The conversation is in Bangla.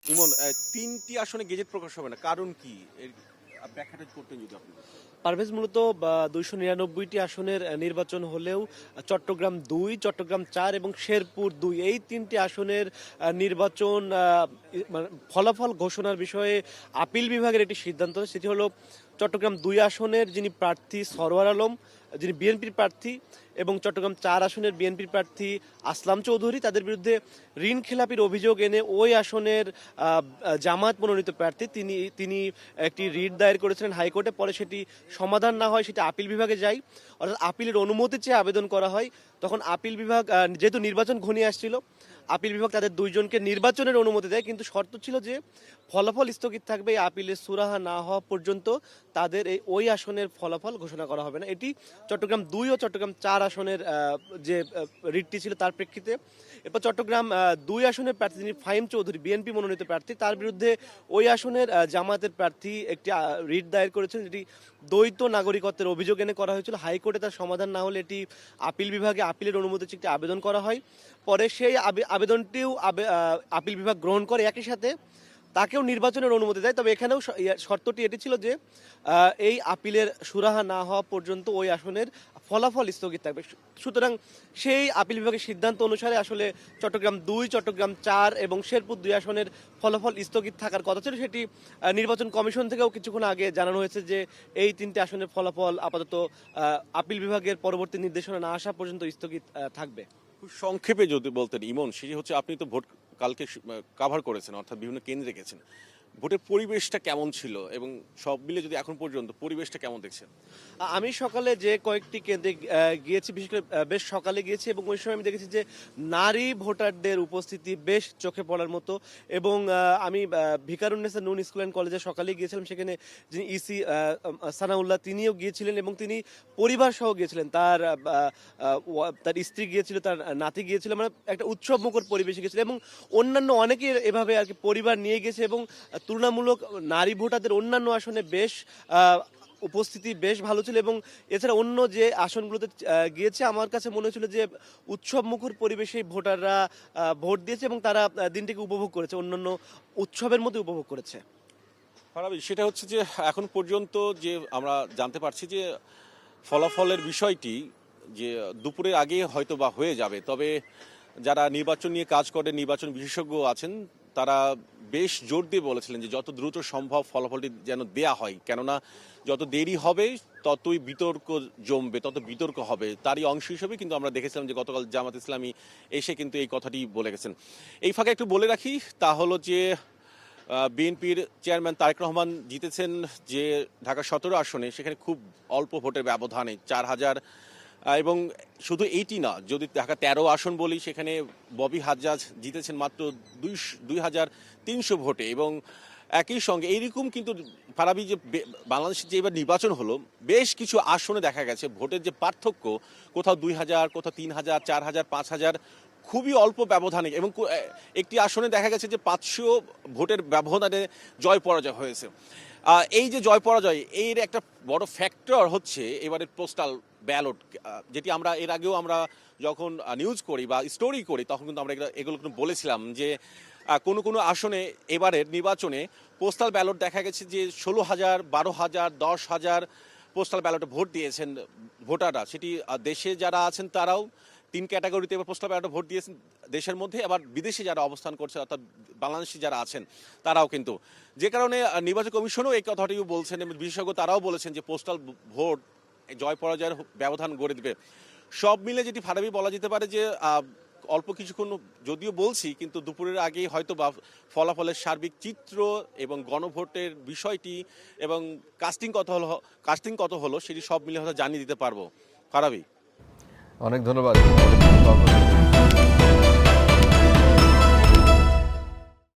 ইমন, ৩টি আসনে গেজেট প্রকাশ হবে না, কারণ কি? এর ব্যাখ্যাটা করতেন যদি আপনি বলতেন। পারভেজ, মূলত 299টি আসনের নির্বাচন হলেও চট্টগ্রাম 2, চট্টগ্রাম 4 এবং শেরপুর 2 এই 3টি আসনের নির্বাচন মানে ফলাফল ঘোষণার বিষয়ে আপিল বিভাগের একটি সিদ্ধান্ত, সেটি হলো চট্টগ্রাম 2 আসনের যিনি প্রার্থী সরওয়ার আলম, যিনি বিএনপির প্রার্থী, এবং চট্টগ্রাম 4 আসনের বিএনপির প্রার্থী আসলাম চৌধুরী, তাদের বিরুদ্ধে ঋণ খেলাপির অভিযোগ এনে ওই আসনের জামায়াত মনোনীত প্রার্থী তিনি একটি রিট দায়ের করেছিলেন হাইকোর্টে। পরে সেটি সমাধান না হয় সেটি আপিল বিভাগে যায়, অর্থাৎ আপিলের অনুমতি চেয়ে আবেদন করা হয়। তখন আপিল বিভাগ, যেহেতু নির্বাচন ঘনিয়ে আসছিল, আপিল বিভাগ তাদের দুইজনকে নির্বাচনের অনুমতি দেয়, কিন্তু শর্ত ছিল যে ফলাফল স্থগিত থাকবে, এই আপিলের সুরাহা না হওয়া পর্যন্ত তাদের ওই আসনের ফলাফল ঘোষণা করা হবে না। এটি চট্টগ্রাম 2 ও চট্টগ্রাম 4 আসনের যে রিটটি ছিল তার প্রেক্ষিতে। এরপর চট্টগ্রাম 2 আসনের প্রার্থী যিনি ফাহিম চৌধুরী, বিএনপি মনোনীত প্রার্থী, তার বিরুদ্ধে ওই আসনের জামায়াতের প্রার্থী একটি রিট দায়ের করেছেন, যেটি দ্বৈত নাগরিকত্বের অভিযোগ এনে করা হয়েছিল। হাইকোর্টে তার সমাধান না হলে এটি আপিল বিভাগে আপিলের অনুমতি চেয়ে একটি আবেদন করা হয়। পরে সেই আবেদনটিও আপিল বিভাগ গ্রহণ করে, একই সাথে তাকেও নির্বাচনের অনুমতি দেয়। তবে এখানেও শর্তটি এটি ছিল যে এই আপিলের সুরাহা না হওয়া পর্যন্ত ওই আসনের ফলাফল স্থগিত থাকবে। সুতরাং সেই আপিল বিভাগের সিদ্ধান্ত অনুসারে আসলে চট্টগ্রাম 2, চট্টগ্রাম 4 এবং শেরপুর 2 আসনের ফলাফল স্থগিত থাকার কথা ছিল। সেটি নির্বাচন কমিশন থেকেও কিছুক্ষণ আগে জানানো হয়েছে যে এই 3টে আসনের ফলাফল আপাতত আপিল বিভাগের পরবর্তী নির্দেশনা না আসা পর্যন্ত স্থগিত থাকবে। খুব সংক্ষেপে যদি বলতেন ইমন, সেটি হচ্ছে আপনি তো ভোট কালকে কাভার করেছেন, অর্থাৎ বিভিন্ন কেন্দ্রে গেছেন। ভোটের পরিবেশটা কেমন ছিল এবং সব মিলে যদি এখন পর্যন্ত পরিবেশটা কেমন দেখছেন? আমি সকালে যে কয়েকটি কেন্দ্রে গিয়েছি, বিশেষ করে বেশ সকালে গিয়েছি, এবং ওই সময় আমি দেখেছি যে নারী ভোটারদের উপস্থিতি বেশ চোখে পড়ার মতো। এবং আমি ভিকারুন্নেসা নুন স্কুল অ্যান্ড কলেজে সকালে গিয়েছিলাম, সেখানে যিনি ইসি সানাউল্লাহ তিনিও গিয়েছিলেন এবং তিনি পরিবার সহ গিয়েছিলেন। তার স্ত্রী গিয়েছিল, তার নাতি গিয়েছিল, মানে একটা উৎসব মুখর পরিবেশে গিয়েছিল। এবং অন্যান্য অনেকেই এভাবে আর কি পরিবার নিয়ে গেছে, এবং তুলনামূলক নারী ভোটারদের অন্যান্য আসনে বেশ উপস্থিতি বেশ ভালো ছিল। এবং এছাড়া অন্য যে আসনগুলোতে গিয়েছে, আমার কাছে মনে হচ্ছিল যে উৎসব মুখর পরিবেশেই ভোটাররা ভোট দিয়েছে এবং তারা দিনটিকে উপভোগ করেছে, অন্যান্য উৎসবের মধ্যে উপভোগ করেছে। ফারাবি, সেটা হচ্ছে যে এখন পর্যন্ত যে আমরা জানতে পারছি যে ফলাফলের বিষয়টি যে দুপুরের আগে হয়তো বা হয়ে যাবে, তবে যারা নির্বাচন নিয়ে কাজ করে, নির্বাচন বিশেষজ্ঞ আছেন, তারা বেশ জোর দিয়ে বলেছিলেন যে যত দ্রুত সম্ভব ফলাফলটি যেন দেয়া হয়, কেননা যত দেরি হবে ততই বিতর্ক জমবে, তত বিতর্ক হবে। তারই অংশ হিসেবে কিন্তু আমরা দেখেছিলাম যে গতকাল জামাত ইসলামী এসে কিন্তু এই কথাটি বলে গেছেন। এই ফাঁকে একটু বলে রাখি, তা হলো যে বিএনপির চেয়ারম্যান তারেক রহমান জিতেছেন যে ঢাকা 17 আসনে, সেখানে খুব অল্প ভোটের ব্যবধানে 4,000। এবং শুধু এইটি না, যদি ঢাকা 13 আসন বলি, সেখানে ববি হাজ্জাজ জিতেছেন মাত্র 2,300 ভোটে। এবং একই সঙ্গে এইরকম কিন্তু ফারাবি যে বাংলাদেশের যে এবার নির্বাচন হলো, বেশ কিছু আসনে দেখা গেছে ভোটের যে পার্থক্য, কোথাও 2,000, কোথাও 3,000, 4,000, 5,000, খুবই অল্প ব্যবধানে। এবং একটি আসনে দেখা গেছে যে 500 ভোটের ব্যবধানে জয় পরাজয় হয়েছে। এই যে জয় পরাজয়, এর একটা বড় ফ্যাক্টর হচ্ছে এবারের পোস্টাল ব্যালট, যেটি আমরা এর আগেও আমরা যখন নিউজ করি বা স্টোরি করি, তখন কিন্তু আমরা এগুলো কিন্তু বলেছিলাম যে কোনো কোনো আসনে এবারের নির্বাচনে পোস্টাল ব্যালট দেখা গেছে যে 16,000, 12,000, 10,000 পোস্টাল ব্যালটে ভোট দিয়েছেন ভোটাররা। সেটি দেশে যারা আছেন তারাও 3 ক্যাটাগরিতে এবার পোস্টাল ব্যালটে ভোট দিয়েছেন দেশের মধ্যে, আবার বিদেশে যারা অবস্থান করছে অর্থাৎ বাংলাদেশি যারা আছেন তারাও কিন্তু। যে কারণে নির্বাচন কমিশনও এই কথাটিও বলছেন এবং বিশেষজ্ঞ তারাও বলেছেন যে পোস্টাল ভোট জয় পরাজয়ের ব্যবধান গড়ে দেবে। সব মিলে যেটি ফারাবি বলা যেতে পারে যে অল্প কিছুক্ষণ যদিও বলছি, কিন্তু দুপুরের আগেই হয়তো বা ফলাফলের সার্বিক চিত্র এবং গণভোটের বিষয়টি এবং কাস্টিং কত হলো সেটি সব মিলে হয়তো জানিয়ে দিতে পারবো। ফারাবি, অনেক ধন্যবাদ।